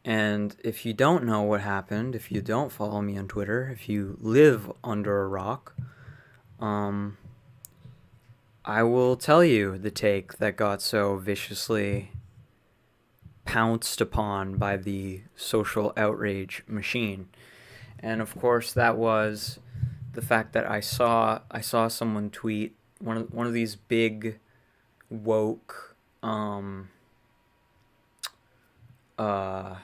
And if you don't know what happened, if you don't follow me on Twitter, if you live under a rock, um, I will tell you the take that got so viciously pounced upon by the social outrage machine. And of course, that was the fact that I saw someone tweet one of these big woke uh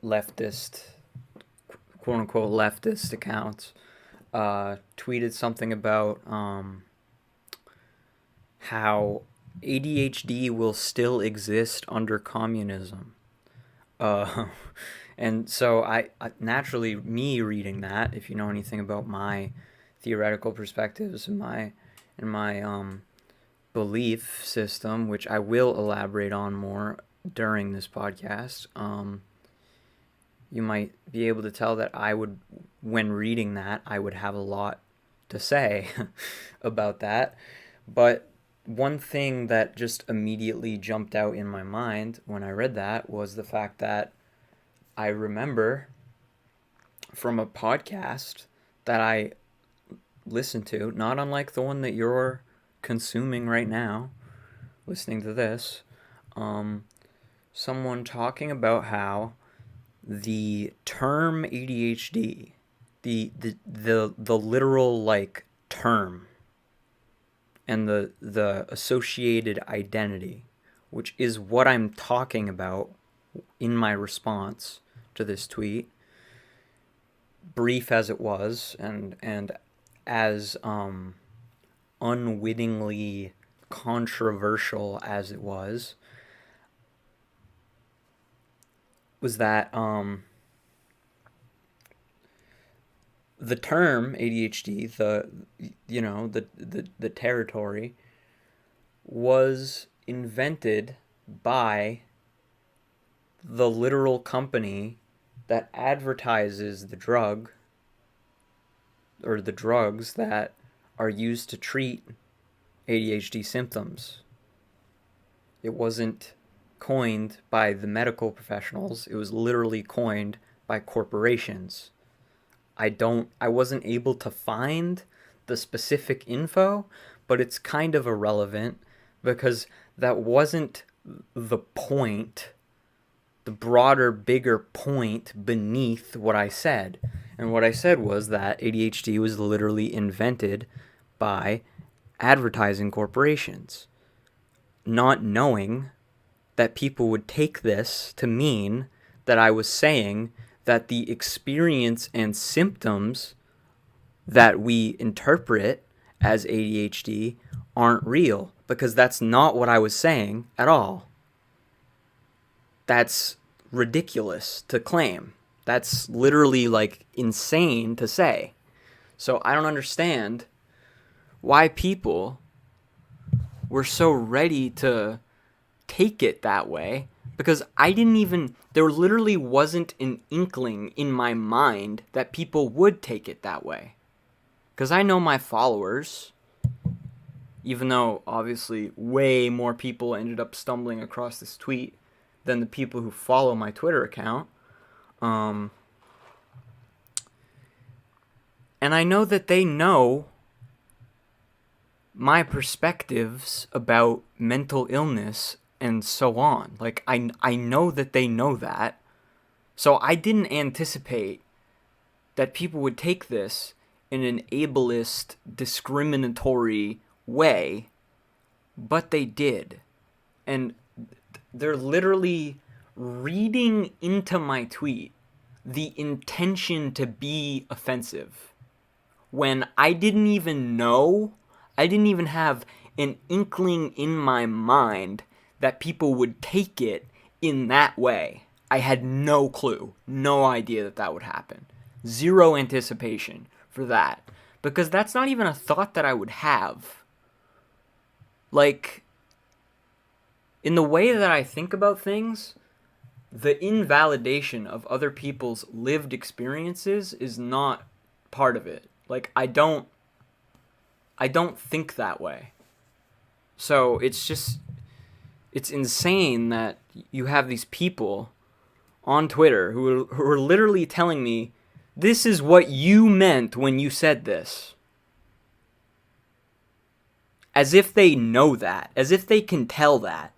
leftist, quote unquote leftist accounts, tweeted something about how ADHD will still exist under communism. Uh, and so I naturally, me reading that, if you know anything about my theoretical perspectives and my belief system, which I will elaborate on more during this podcast, you might be able to tell that when reading that, I would have a lot to say about that. But one thing that just immediately jumped out in my mind when I read that was the fact that I remember from a podcast that I listened to, not unlike the one that you're consuming right now, listening to this, someone talking about how the term ADHD, the literal like term and the associated identity, which is what I'm talking about in my response to this tweet, brief as it was, and as unwittingly controversial as it was that the term ADHD, the territory, was invented by the literal company that advertises the drug or the drugs that are used to treat ADHD symptoms. It wasn't coined by the medical professionals. It was literally coined by corporations. I wasn't able to find the specific info, but it's kind of irrelevant because that wasn't the point, the broader, bigger point beneath what I said. And what I said was that ADHD was literally invented by advertising corporations, not knowing that people would take this to mean that I was saying that the experience and symptoms that we interpret as ADHD aren't real, because that's not what I was saying at all. That's ridiculous to claim. That's literally like insane to say. So I don't understand why people were so ready to take it that way, because there literally wasn't an inkling in my mind that people would take it that way. Because I know my followers, even though obviously way more people ended up stumbling across this tweet than the people who follow my Twitter account. And I know that they know my perspectives about mental illness and so on. Like, I know that they know that. So I didn't anticipate that people would take this in an ableist, discriminatory way, but they did. And they're literally reading into my tweet the intention to be offensive, when I didn't even have an inkling in my mind that people would take it in that way. I had no clue, no idea that would happen. Zero anticipation for that. Because that's not even a thought that I would have. Like, in the way that I think about things, the invalidation of other people's lived experiences is not part of it. Like, I don't think that way. So it's insane that you have these people on Twitter who are literally telling me, this is what you meant when you said this. As if they know that. As if they can tell that.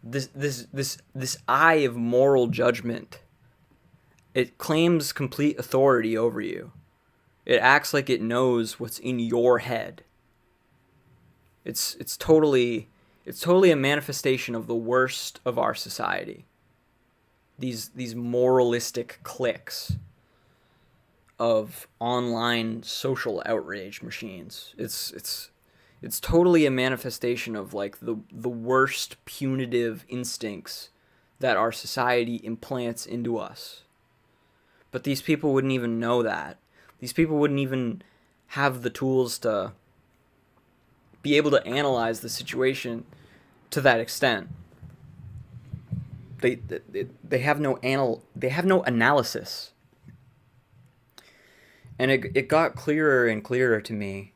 This eye of moral judgment. It claims complete authority over you. It acts like it knows what's in your head. It's totally a manifestation of the worst of our society. These moralistic cliques of online social outrage machines. It's totally a manifestation of like the worst punitive instincts that our society implants into us. But these people wouldn't even know that. These people wouldn't even have the tools to be able to analyze the situation to that extent. They have no analysis. And it got clearer and clearer to me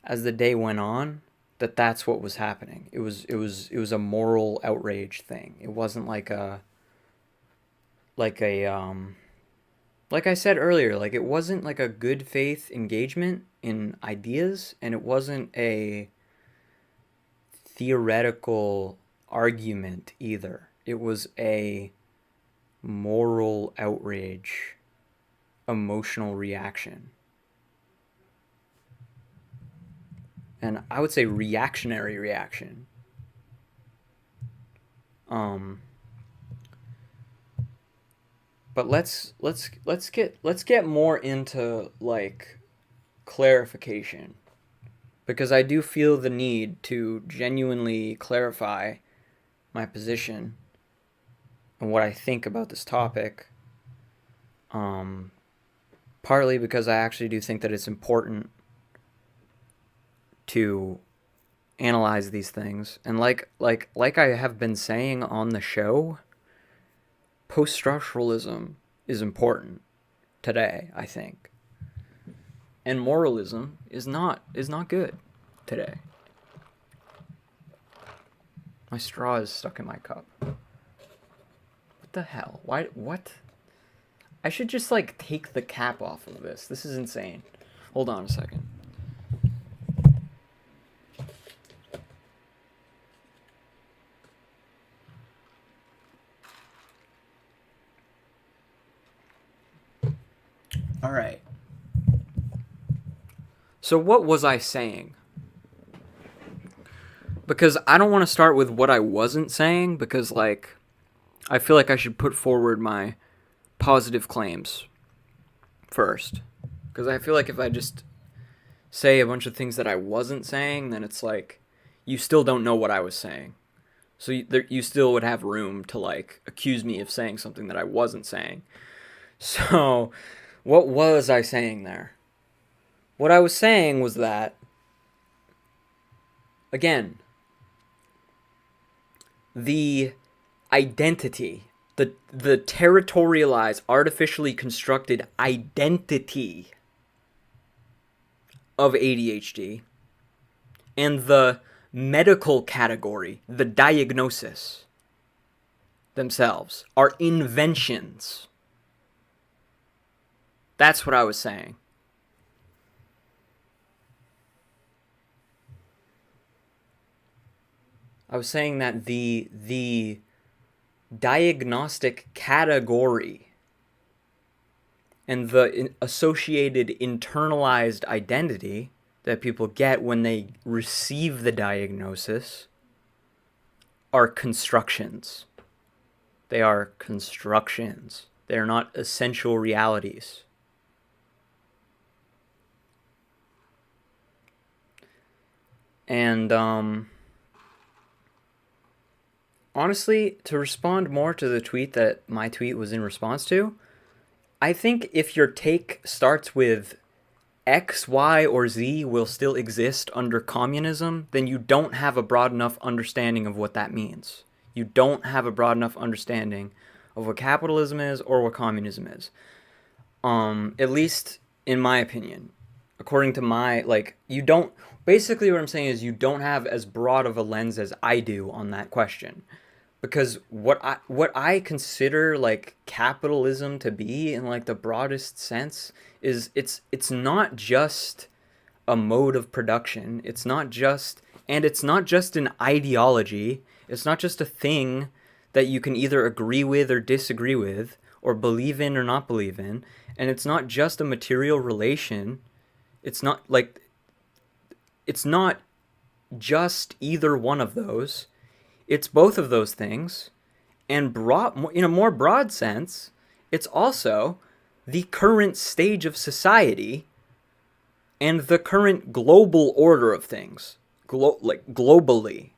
as the day went on that that's what was happening. It was a moral outrage thing. It wasn't like I said earlier, like it wasn't like a good faith engagement in ideas, and it wasn't a theoretical argument either. It was a moral outrage, emotional reaction. And I would say reactionary reaction. But let's get more into like clarification, because I do feel the need to genuinely clarify my position and what I think about this topic. Partly because I actually do think that it's important to analyze these things, and like I have been saying on the show, post-structuralism is important today, I think. And moralism is not good today. My straw is stuck in my cup. What the hell? Why? What? I should just like take the cap off of this. This is insane. Hold on a second. All right. So what was I saying? Because I don't want to start with what I wasn't saying, because like I feel like I should put forward my positive claims first. Because I feel like if I just say a bunch of things that I wasn't saying, then it's like you still don't know what I was saying. So you still would have room to like accuse me of saying something that I wasn't saying. So what was I saying there? What I was saying was that, again, the identity, the territorialized, artificially constructed identity of ADHD, and the medical category, the diagnosis themselves, are inventions. That's what I was saying. I was saying that the diagnostic category and the associated internalized identity that people get when they receive the diagnosis are constructions. They are constructions. They are not essential realities. And honestly, to respond more to the tweet that my tweet was in response to, I think if your take starts with X, Y, or Z will still exist under communism, then you don't have a broad enough understanding of what that means. You don't have a broad enough understanding of what capitalism is or what communism is. At least in my opinion. According to my, like, you don't, basically what I'm saying is you don't have as broad of a lens as I do on that question. because what I consider like capitalism to be in like the broadest sense is it's not just a mode of production. It's not just an ideology. It's not just a thing that you can either agree with or disagree with, or believe in or not believe in. And it's not just a material relation. It's not just either one of those. It's both of those things. And in a more broad sense, it's also the current stage of society and the current global order of things, globally.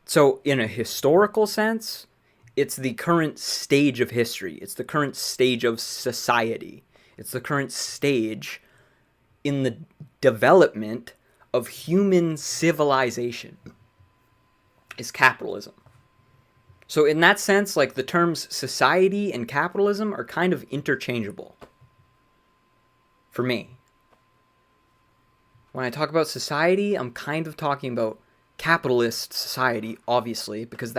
So, in a historical sense, it's the current stage of history. It's the current stage of society. It's the current stage in the development of human civilization is capitalism. So in that sense, like the terms society and capitalism are kind of interchangeable for me. When I talk about society, I'm kind of talking about capitalist society, obviously, because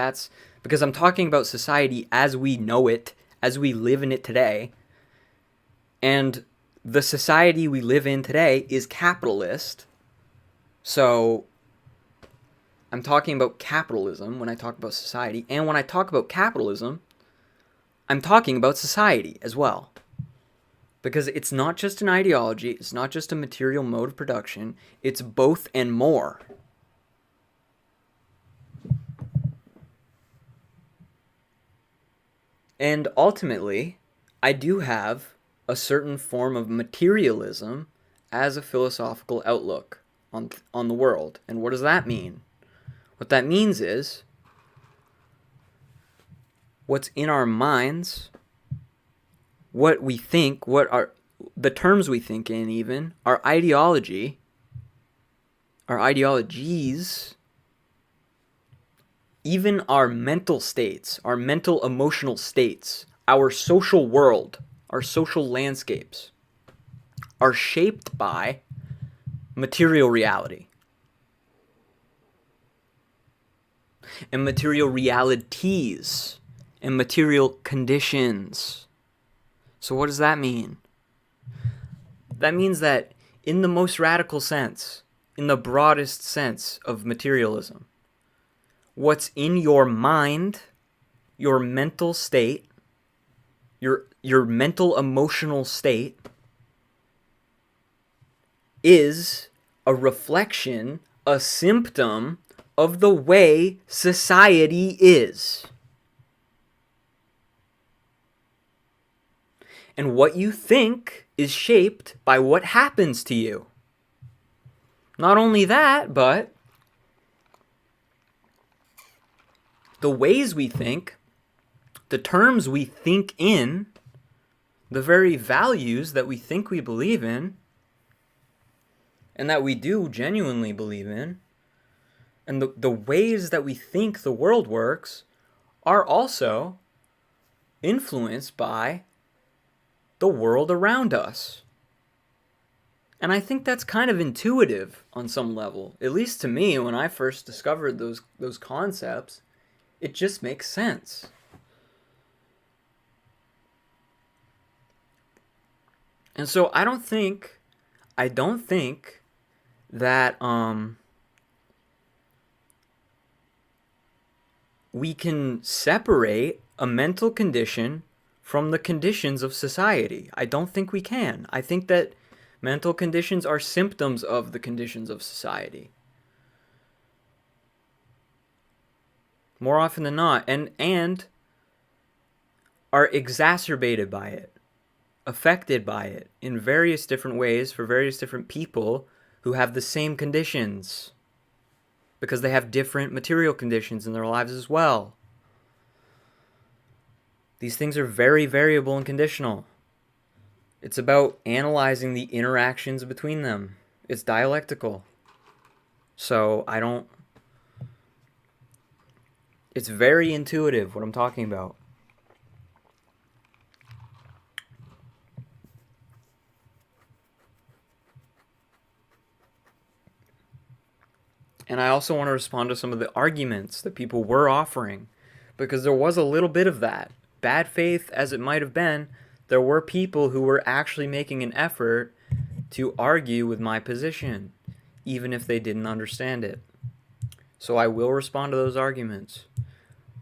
I'm talking about society as we know it, as we live in it today. And the society we live in today is capitalist. So I'm talking about capitalism when I talk about society. And when I talk about capitalism, I'm talking about society as well. Because it's not just an ideology, it's not just a material mode of production, it's both and more. And ultimately, I do have a certain form of materialism as a philosophical outlook on the world. And what does that mean? What that means is what's in our minds, what we think, what are the terms we think in, even our ideology, our ideologies, even our mental states, our mental emotional states, our social world, our social landscapes are shaped by material reality and material realities and material conditions. So what does that mean? That means that in the most radical sense, in the broadest sense of materialism, what's in your mind, your mental state, your mental emotional state is a reflection, a symptom of the way society is. And what you think is shaped by what happens to you. Not only that, but the ways we think, the terms we think in, the very values that we think we believe in, and that we do genuinely believe in, and the ways that we think the world works are also influenced by the world around us. And I think that's kind of intuitive on some level. At least to me, when I first discovered those concepts, it just makes sense. And so I don't think that we can separate a mental condition from the conditions of society. I don't think we can. I think that mental conditions are symptoms of the conditions of society. More often than not, and are exacerbated by it, affected by it in various different ways for various different people who have the same conditions, because they have different material conditions in their lives as well. These things are very variable and conditional. It's about analyzing the interactions between them. It's dialectical. So it's very intuitive what I'm talking about. And I also want to respond to some of the arguments that people were offering, because there was a little bit of that. Bad faith as it might have been, there were people who were actually making an effort to argue with my position, even if they didn't understand it. So I will respond to those arguments.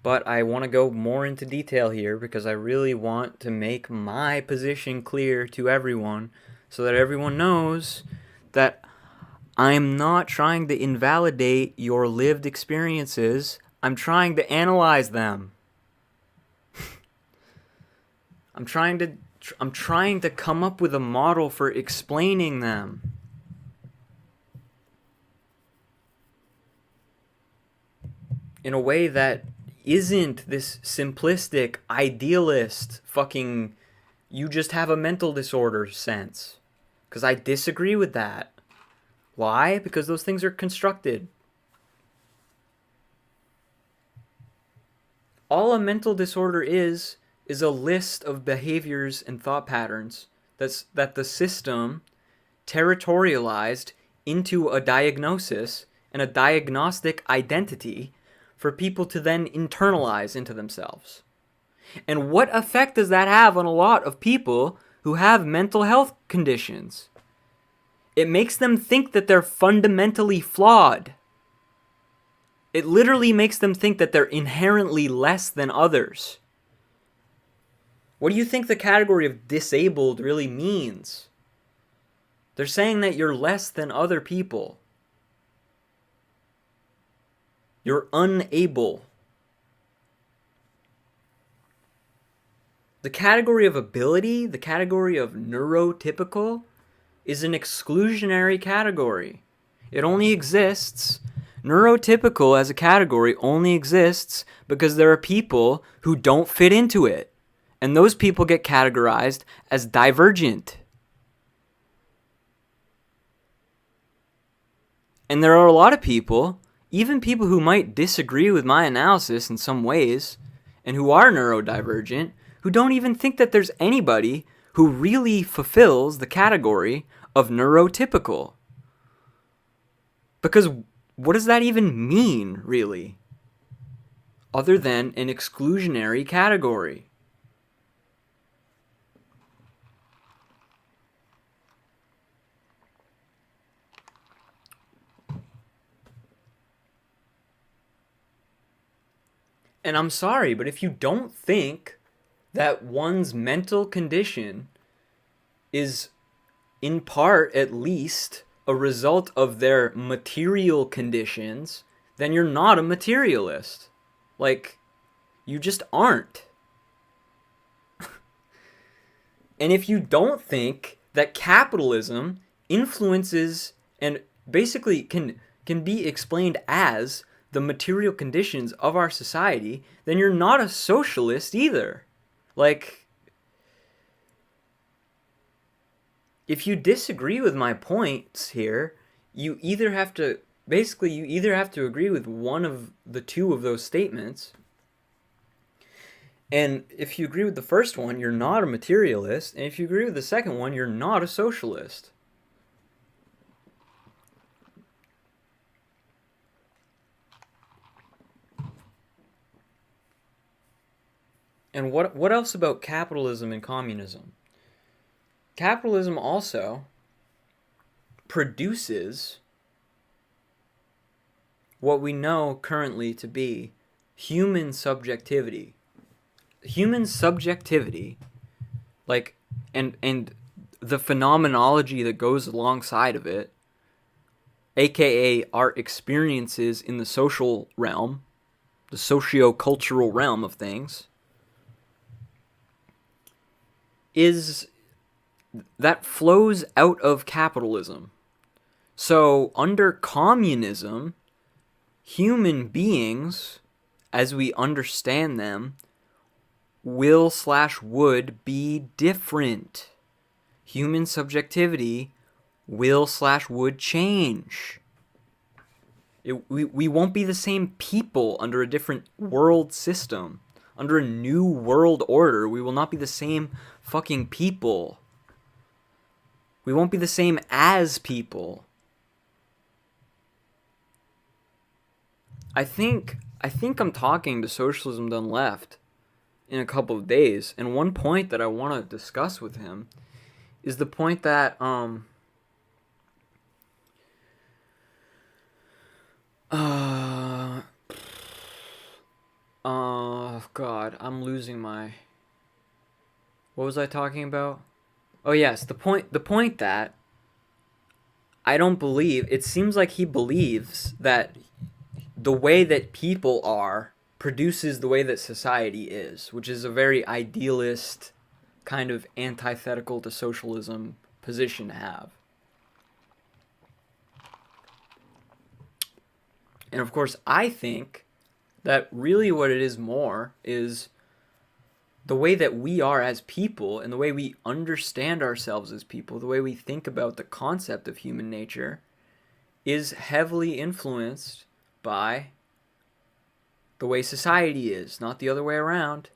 But I want to go more into detail here because I really want to make my position clear to everyone so that everyone knows that I'm not trying to invalidate your lived experiences. I'm trying to analyze them. I'm trying to come up with a model for explaining them. In a way that isn't this simplistic, idealist, fucking, you just have a mental disorder sense. Because I disagree with that. Why? Because those things are constructed. All a mental disorder is a list of behaviors and thought patterns that the system territorialized into a diagnosis and a diagnostic identity for people to then internalize into themselves. And what effect does that have on a lot of people who have mental health conditions? It makes them think that they're fundamentally flawed. It literally makes them think that they're inherently less than others. What do you think the category of disabled really means? They're saying that you're less than other people. You're unable. The category of ability, the category of neurotypical, is an exclusionary category. It only exists, neurotypical as a category only exists because there are people who don't fit into it. And those people get categorized as divergent. And there are a lot of people, even people who might disagree with my analysis in some ways, and who are neurodivergent, who don't even think that there's anybody who really fulfills the category of neurotypical. Because what does that even mean, really? Other than an exclusionary category. And I'm sorry, but if you don't think that one's mental condition is, in part at least, a result of their material conditions, then you're not a materialist. Like, you just aren't. And if you don't think that capitalism influences and basically can be explained as the material conditions of our society, then you're not a socialist either. Like, if you disagree with my points here, you either have to agree with one of the two of those statements. And if you agree with the first one, you're not a materialist. And if you agree with the second one, you're not a socialist. And what else about capitalism and communism? Capitalism also produces what we know currently to be human subjectivity. Human subjectivity, like, and the phenomenology that goes alongside of it, aka our experiences in the social realm, the socio-cultural realm of things, is that flows out of capitalism. So under communism, human beings, as we understand them, will/would be different. Human subjectivity will/would change. We won't be the same people under a different world system. Under a new world order, we will not be the same fucking people. We won't be the same as people. I think I'm talking to Socialism Done Left in a couple of days, and one point that I want to discuss with him is the point that God, I'm losing my. What was I talking about? Oh yes, the point that I don't believe. It seems like he believes that the way that people are produces the way that society is, which is a very idealist, kind of antithetical to socialism position to have. And of course, I think that really what it is more is the way that we are as people and the way we understand ourselves as people, the way we think about the concept of human nature, is heavily influenced by the way society is, not the other way around.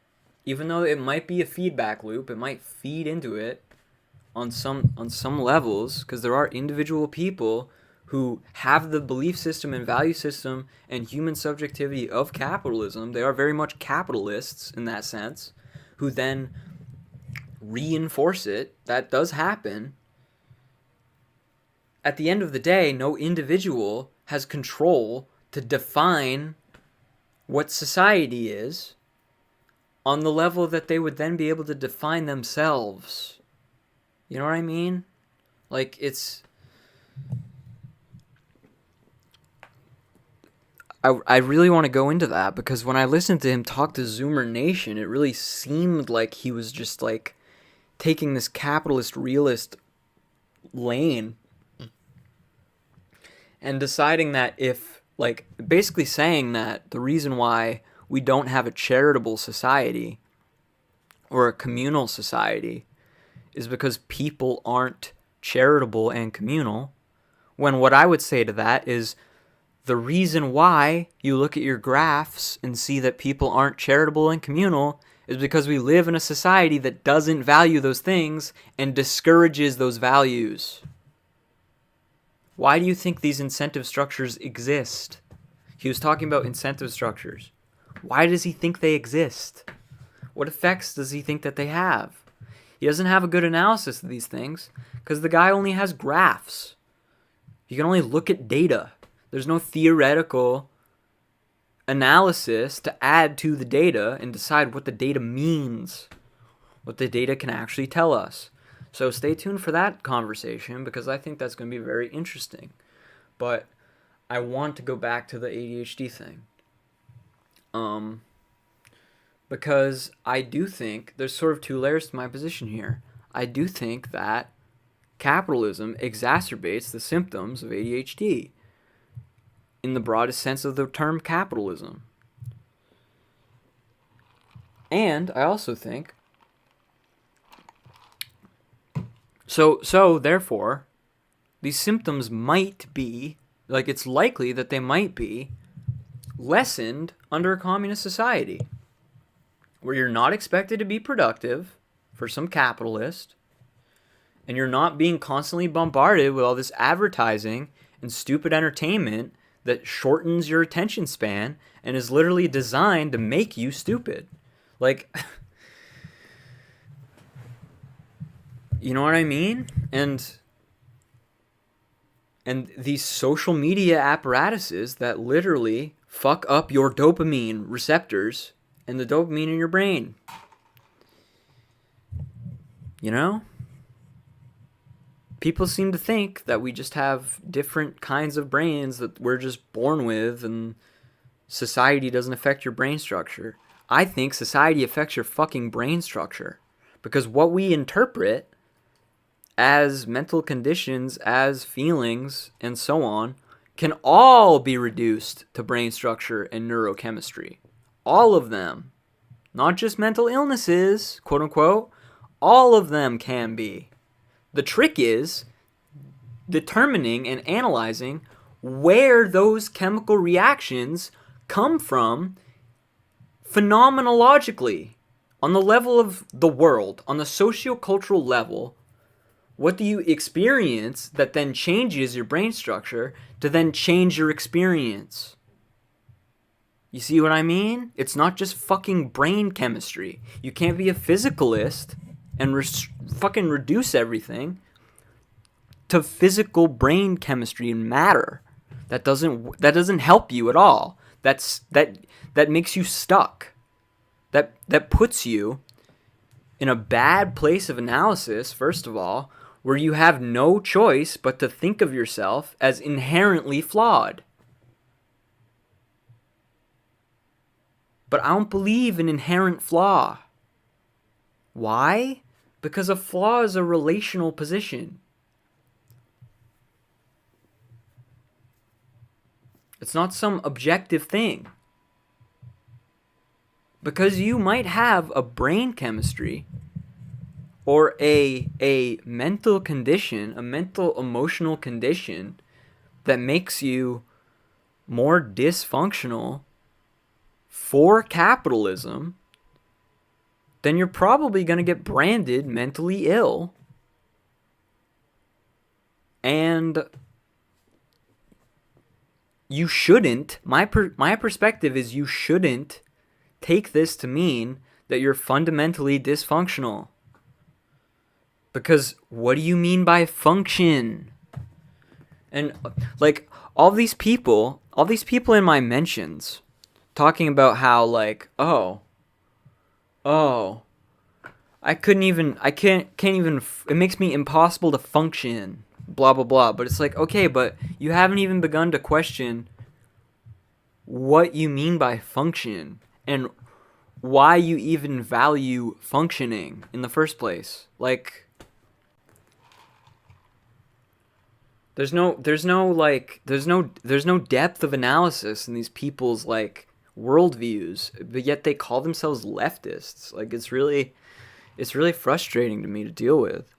Even though it might be a feedback loop, it might feed into it on some levels, because there are individual people who have the belief system and value system and human subjectivity of capitalism. They are very much capitalists in that sense, who then reinforce it. That does happen. At the end of the day, no individual has control to define what society is on the level that they would then be able to define themselves. You know what I mean? Like, it's... I really want to go into that, because when I listened to him talk to Zoomer Nation, it really seemed like he was just, like, taking this capitalist realist lane and deciding that if, like, basically saying that the reason why we don't have a charitable society or a communal society is because people aren't charitable and communal, when what I would say to that is the reason why you look at your graphs and see that people aren't charitable and communal is because we live in a society that doesn't value those things and discourages those values. Why do you think these incentive structures exist? He was talking about incentive structures. Why does he think they exist? What effects does he think that they have? He doesn't have a good analysis of these things because the guy only has graphs. You can only look at data. There's no theoretical analysis to add to the data and decide what the data means, what the data can actually tell us. So stay tuned for that conversation, because I think that's going to be very interesting. But I want to go back to the ADHD thing. Because I do think there's sort of two layers to my position here. I do think that capitalism exacerbates the symptoms of ADHD in the broadest sense of the term capitalism. And I also think so therefore these symptoms might be, like, it's likely that they might be lessened under a communist society where you're not expected to be productive for some capitalist, and you're not being constantly bombarded with all this advertising and stupid entertainment that shortens your attention span and is literally designed to make you stupid. Like, you know what I mean? And these social media apparatuses that literally fuck up your dopamine receptors and the dopamine in your brain. You know? People seem to think that we just have different kinds of brains that we're just born with, and society doesn't affect your brain structure. I think society affects your fucking brain structure, because what we interpret as mental conditions, as feelings, and so on, can all be reduced to brain structure and neurochemistry. All of them. Not just mental illnesses, quote unquote. All of them can be. The trick is determining and analyzing where those chemical reactions come from phenomenologically, on the level of the world, on the socio-cultural level. What do you experience that then changes your brain structure to then change your experience? You see what I mean? It's not just fucking brain chemistry. You can't be a physicalist and fucking reduce everything to physical brain chemistry and matter. That doesn't help you at all. That makes you stuck. That puts you in a bad place of analysis, first of all, where you have no choice but to think of yourself as inherently flawed. But I don't believe in inherent flaw. Why? Because a flaw is a relational position. It's not some objective thing. Because you might have a brain chemistry or a mental condition, a mental emotional condition that makes you more dysfunctional for capitalism, then you're probably going to get branded mentally ill. And you shouldn't, my perspective is you shouldn't take this to mean that you're fundamentally dysfunctional. Because what do you mean by function? And like all these people in my mentions talking about how like, oh, I can't even, it makes me impossible to function, blah, blah, blah. But it's like, okay, but you haven't even begun to question what you mean by function and why you even value functioning in the first place. Like, there's no depth of analysis in these people's like worldviews, but yet they call themselves leftists. Like, it's really frustrating to me to deal with.